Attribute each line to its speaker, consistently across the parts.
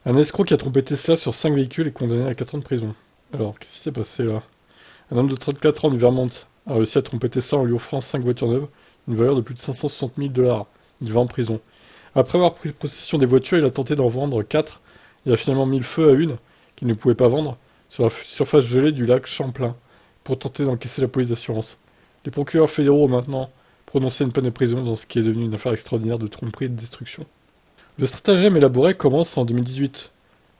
Speaker 1: Un escroc qui a trompé Tesla sur 5 véhicules est condamné à 4 ans de prison. Alors, qu'est-ce qui s'est passé là? Un homme de 34 ans du Vermont a réussi à tromper Tesla en lui offrant 5 voitures neuves, une valeur de plus de 560 000 dollars. Il va en prison. Après avoir pris possession des voitures, il a tenté d'en vendre 4 et a finalement mis le feu à une, qu'il ne pouvait pas vendre, sur la surface gelée du lac Champlain, pour tenter d'encaisser la police d'assurance. Les procureurs fédéraux ont maintenant prononcé une peine de prison dans ce qui est devenu une affaire extraordinaire de tromperie et de destruction. Le stratagème élaboré commence en 2018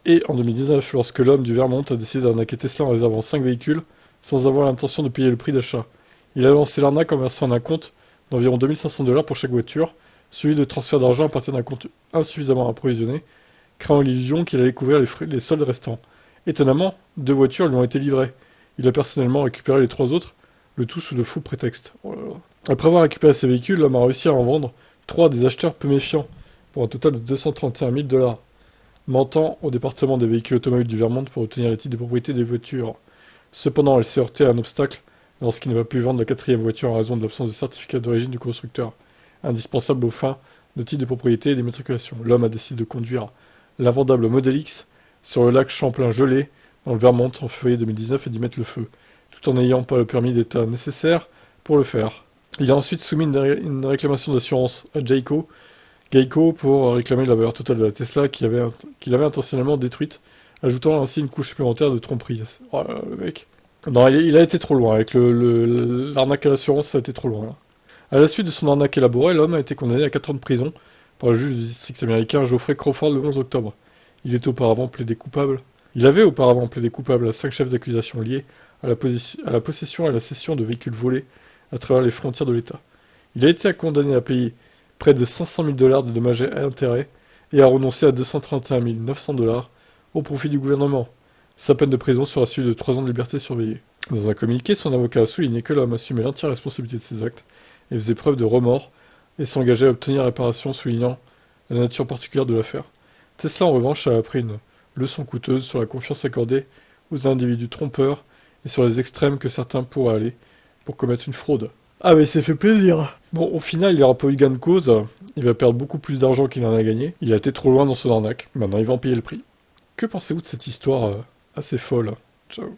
Speaker 1: et en 2019 lorsque l'homme du Vermont a décidé d'arnaquer Tesla en réservant 5 véhicules sans avoir l'intention de payer le prix d'achat. Il a lancé l'arnaque en versant un compte d'environ 2500 dollars pour chaque voiture, suivi de transferts d'argent à partir d'un compte insuffisamment approvisionné, créant l'illusion qu'il allait couvrir les soldes restants. Étonnamment, 2 voitures lui ont été livrées. Il a personnellement récupéré les 3 autres, le tout sous de faux prétextes. Oh là là. Après avoir récupéré ces véhicules, l'homme a réussi à en vendre 3 à des acheteurs peu méfiants, pour un total de 231 000 dollars, mentant au département des véhicules automobiles du Vermont pour obtenir les titres de propriété des voitures. Cependant, elle s'est heurtée à un obstacle lorsqu'il n'a pas pu vendre la 4e voiture en raison de l'absence de certificat d'origine du constructeur, indispensable aux fins de titres de propriété et d'immatriculation. L'homme a décidé de conduire l'invendable Model X sur le lac Champlain gelé dans le Vermont en février 2019 et d'y mettre le feu, tout en n'ayant pas le permis d'état nécessaire pour le faire. Il a ensuite soumis une réclamation d'assurance à Geico pour réclamer la valeur totale de la Tesla qu'il avait intentionnellement détruite, ajoutant ainsi une couche supplémentaire de tromperie. Oh là là, le mec. Non, il a été trop loin. Avec l'arnaque à l'assurance, ça a été trop loin. Là. À la suite de son arnaque élaborée, l'homme a été condamné à 4 ans de prison par le juge du district américain Geoffrey Crawford le 11 octobre. Il avait auparavant plaidé coupable à 5 chefs d'accusation liés à la possession et à la cession de véhicules volés à travers les frontières de l'État. Il a été condamné à payer près de 500 000 dollars de dommages et intérêts et a renoncé à 231 900 dollars au profit du gouvernement. Sa peine de prison sera suivie de 3 ans de liberté surveillée. Dans un communiqué, son avocat a souligné que l'homme assumait l'entière responsabilité de ses actes et faisait preuve de remords et s'engageait à obtenir réparation, soulignant la nature particulière de l'affaire. Tesla, en revanche, a appris une leçon coûteuse sur la confiance accordée aux individus trompeurs et sur les extrêmes que certains pourraient aller pour commettre une fraude. Ah mais c'est fait plaisir. Bon, au final, il n'aura pas eu gain de cause, il va perdre beaucoup plus d'argent qu'il en a gagné, il a été trop loin dans son arnaque, maintenant il va en payer le prix. Que pensez-vous de cette histoire assez folle? Ciao.